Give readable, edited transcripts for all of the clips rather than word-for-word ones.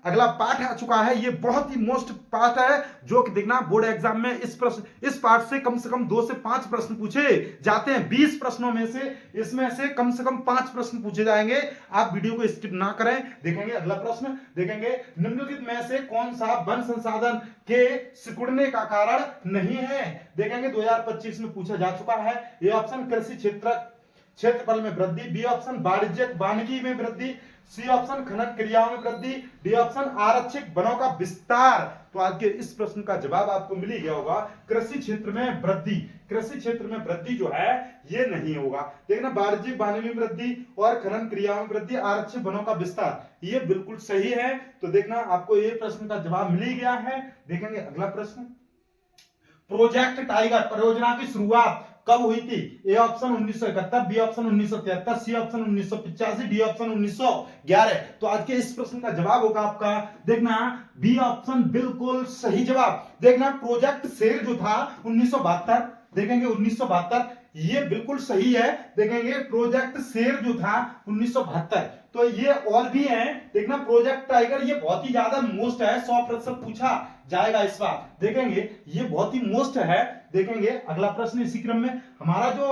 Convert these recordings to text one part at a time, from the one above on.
अगला पार्ट आ चुका है, ये बहुत ही मोस्ट पार्ट है जो कि देखना बोर्ड एग्जाम में इस पार्ट से कम 2 से 5 प्रश्न पूछे जाते हैं। 20 प्रश्नों में से इसमें से कम 5 प्रश्न पूछे जाएंगे। आप वीडियो को स्किप ना करें। देखेंगे अगला प्रश्न, देखेंगे निम्नलिखित में से कौन सा वन संसाधन के सिकुड़ने का कारण नहीं है। देखेंगे 2025 में पूछा जा चुका है। ये ऑप्शन कृषि क्षेत्रफल में वृद्धि, बी ऑप्शन वाणिज्यिक वानिकी में वृद्धि, सी ऑप्शन खनन क्रियाओं में वृद्धि, डी ऑप्शन आरक्षित वनों का विस्तार। तो आज के इस प्रश्न का जवाब आपको मिल ही गया होगा, कृषि क्षेत्र में वृद्धि। कृषि क्षेत्र में वृद्धि जो है ये नहीं होगा। देखना वाणिज्यिक वानिकी में वृद्धि और खनन क्रियाओं में वृद्धि, आरक्षित वनों का विस्तार, ये बिल्कुल सही है। तो देखना आपको ये प्रश्न का जवाब मिल ही गया है। देखेंगे अगला प्रश्न, प्रोजेक्ट टाइगर परियोजना की शुरुआत कब हुई थी। A option 1971, B option 1973, C option 1985, D option 1911। तो आज के इस प्रश्न का जवाब होगा आपका देखना बी ऑप्शन बिल्कुल सही जवाब। देखना प्रोजेक्ट शेर जो था 1972, देखेंगे 1972, ये बिल्कुल सही है। देखेंगे प्रोजेक्ट शेर जो था 1972। तो ये और भी है, देखना प्रोजेक्ट टाइगर ये बहुत ही ज्यादा मोस्ट है, 100% पूछा जाएगा इस बार। देखेंगे ये बहुत ही मोस्ट है। देखेंगे अगला प्रश्न इसी क्रम में, हमारा जो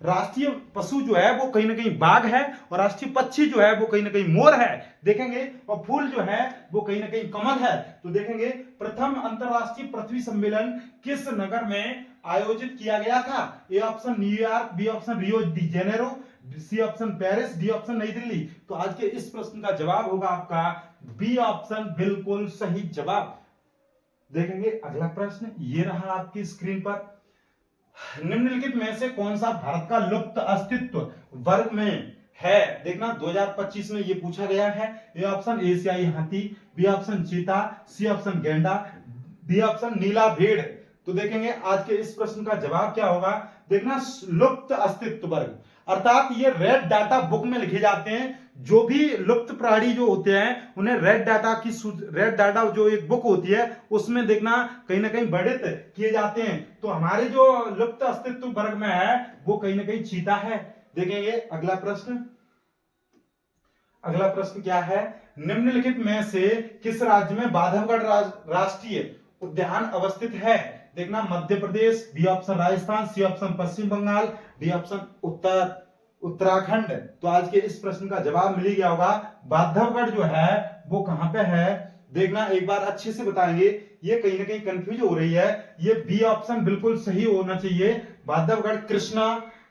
राष्ट्रीय पशु जो है वो कहीं ना कहीं बाघ है और राष्ट्रीय पक्षी जो है वो कहीं ना कहीं मोर है। देखेंगे और फूल जो है वो कहीं ना कहीं कमल है। तो देखेंगे प्रथम अंतरराष्ट्रीय पृथ्वी सम्मेलन किस नगर में आयोजित किया गया था। A option New York, B option Rio de Janeiro, C option Paris, D option New Delhi. तो आज के इस प्रश्न का जवाब होगा आपका बी ऑप्शन बिल्कुल सही जवाब। देखेंगे अगला प्रश्न, ये रहा आपकी स्क्रीन पर, निम्नलिखित में से कौन सा भारत का लुप्त अस्तित्व वर्ग में है। देखना 2025 में ये पूछा गया है। ए ऑप्शन एशियाई हाथी, बी ऑप्शन चीता, सी ऑप्शन गैंडा, डी ऑप्शन नीला भेड़। तो देखेंगे आज के इस प्रश्न का जवाब क्या होगा। देखना लुप्त अस्तित्व वर्ग, अर्थात ये रेड डाटा बुक में लिखे जाते हैं। जो भी लुप्त प्राणी जो होते हैं उन्हें रेड डाटा जो एक बुक होती है उसमें देखना कहीं ना कहीं वर्णित किए जाते हैं। तो हमारे जो लुप्त अस्तित्व वर्ग में है वो कहीं ना कहीं चीता है। देखेंगे अगला प्रश्न, अगला प्रश्न क्या है, निम्नलिखित में से किस राज्य में बांधवगढ़ राष्ट्रीय उद्यान अवस्थित है। देखना Madhya Pradesh, B option Rajasthan, C option Paschim Bangal, D option Uttarakhand. तो आज के इस प्रश्न का जवाब मिल गया होगा, बांधवगढ़ जो है वो कहां पे है। देखना एक बार अच्छे से बताएंगे, ये कहीं ना कहीं कंफ्यूज हो रही है। ये बी ऑप्शन बिल्कुल सही होना चाहिए, बांधवगढ़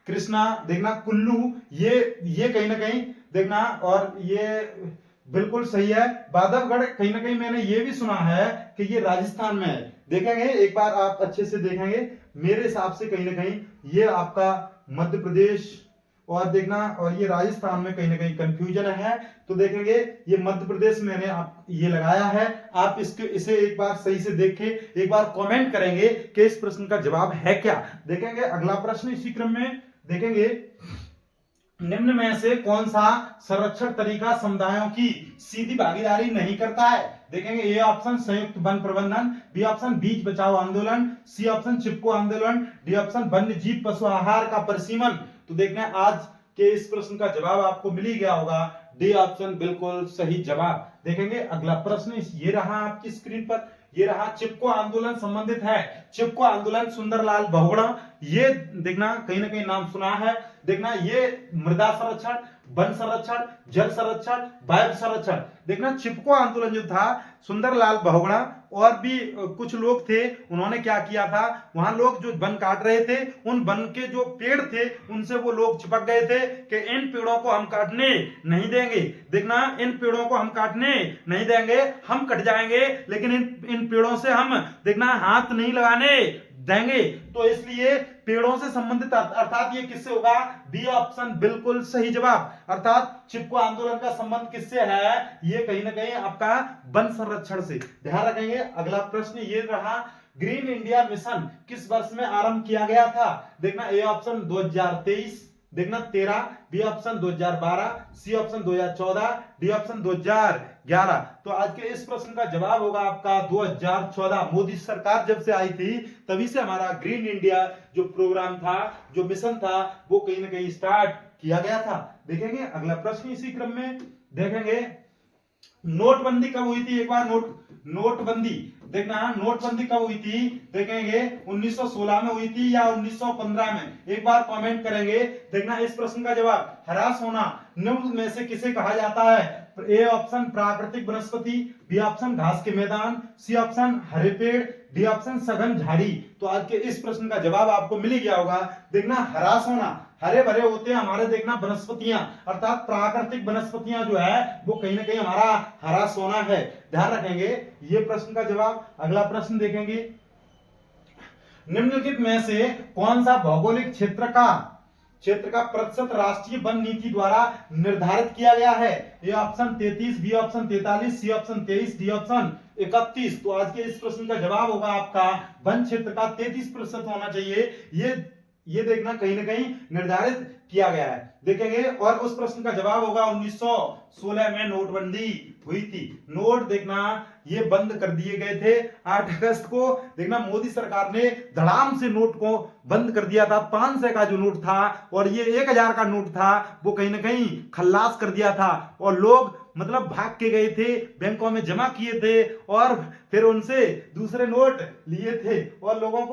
कृष्णा देखना कुल्लू, ये कहीं ना कहीं देखना, और ये बिल्कुल सही है। बांधवगढ़ कहीं ना कहीं मैंने ये भी सुना है कि ये राजस्थान में है। देखेंगे एक बार आप अच्छे से देखेंगे, मेरे हिसाब से कहीं ना कहीं ये आपका मध्य प्रदेश और देखना, और ये राजस्थान में कहीं ना कहीं कंफ्यूजन है। तो देखेंगे ये मध्य प्रदेश मैंने आप ये लगाया है। आप इसे एक बार सही से देखें, एक बार कमेंट करेंगे कि इस प्रश्न का जवाब है क्या। देखेंगे अगला प्रश्न इसी क्रम में, देखेंगे निम्न में से कौन सा संरक्षण तरीका समुदायों की सीधी भागीदारी नहीं करता है। देखेंगे ए ऑप्शन संयुक्त वन प्रबंधन, बी ऑप्शन बीज बचाओ आंदोलन, सी ऑप्शन चिपको आंदोलन, डी ऑप्शन वन्य जीव पशु आहार का परिसीमन। तो देखना आज के इस प्रश्न का जवाब आपको मिल ही गया होगा, डी ऑप्शन बिल्कुल सही जवाब। देखेंगे अगला प्रश्न ये रहा आपकी स्क्रीन पर, ये रहा चिपको आंदोलन संबंधित है। चिपको आंदोलन सुंदरलाल बहुगुणा, ये देखना कहीं ना कहीं नाम सुना है। देखना ये मृदा संरक्षण, वन संरक्षण, जल संरक्षण, वायु संरक्षण। देखना चिपको आंदोलन जो था सुंदरलाल बहुगुणा और भी कुछ लोग थे, उन्होंने क्या किया था, वहां लोग जो वन काट रहे थे उन वन के जो पेड़ थे उनसे वो लोग चिपक गए थे कि इन पेड़ों को हम काटने नहीं देंगे। देखना इन पेड़ों को हम काटने नहीं देंगे, हम कट जाएंगे लेकिन इन पेड़ों से हम देखना हाथ नहीं लगाने देंगे। तो इसलिए पेड़ों से संबंधित अर्थात ये किससे होगा, बी ऑप्शन बिल्कुल सही जवाब। अर्थात चिपको आंदोलन का संबंध किससे है, ये कहीं ना कहीं आपका वन संरक्षण से। ध्यान रखेंगे। अगला प्रश्न ये रहा, ग्रीन इंडिया मिशन किस वर्ष में आरंभ किया गया था। देखना ए ऑप्शन 2023, देखना 13, B option 2012, C option 2014, D option 2011। तो आज के इस प्रश्न का जवाब होगा आपका 2014। मोदी सरकार जब से आई थी तभी से हमारा ग्रीन इंडिया जो प्रोग्राम था, जो मिशन था, वो कहीं ना कहीं स्टार्ट किया गया था। देखेंगे अगला प्रश्न इसी क्रम में, देखेंगे नोटबंदी कब हुई थी, एक बार नोटबंदी देखना, नोटबंदी कब हुई थी, देखेंगे 1916 में हुई थी या 1915 में, एक बार कमेंट करेंगे। देखना इस प्रश्न का जवाब, ह्रास होना निम्न में से किसे कहा जाता है? ए ऑप्शन प्राकृतिक वनस्पति, बी ऑप्शन घास के मैदान, सी ऑप्शन हरे पेड़, डी ऑप्शन सघन झाड़ी। तो आज के इस प्रश्न का जवाब आपको मिल ही गया होगा। देखना ह्रास होना, हरे भरे होते हैं हमारे देखना वनस्पतियां, अर्थात प्राकृतिक वनस्पतियां जो है वो कहीं ना कहीं हमारा ह्रास होना है, ध्यान रखेंगे ये प्रश्न का जवाब। अगला प्रश्न देखेंगे, निम्नलिखित में से कौन सा भौगोलिक क्षेत्र का प्रतिशत राष्ट्रीय वन नीति द्वारा निर्धारित किया गया है? A option 33, B option 43, C option 23, D option 31। तो आज के इस प्रश्न का जवाब होगा आपका वन क्षेत्र का 33% होना चाहिए। ये देखना कहीं ना कहीं निर्धारित किया गया है, देखेंगे। और उस प्रश्न का जवाब होगा 1916 में नोटबंदी हुई थी। नोट देखना ये बंद कर दिए गए थे 8 अगस्त को। देखना मोदी सरकार ने धड़ाम से नोट को बंद कर दिया था। 500 का जो नोट था और ये 1000 का नोट था वो कहीं ना कहीं खल्लास कर दिया था और लोग मतलब भाग के गए थे, बैंकों में जमा किए थे और फिर उनसे दूसरे नोट लिए थे और लोगों को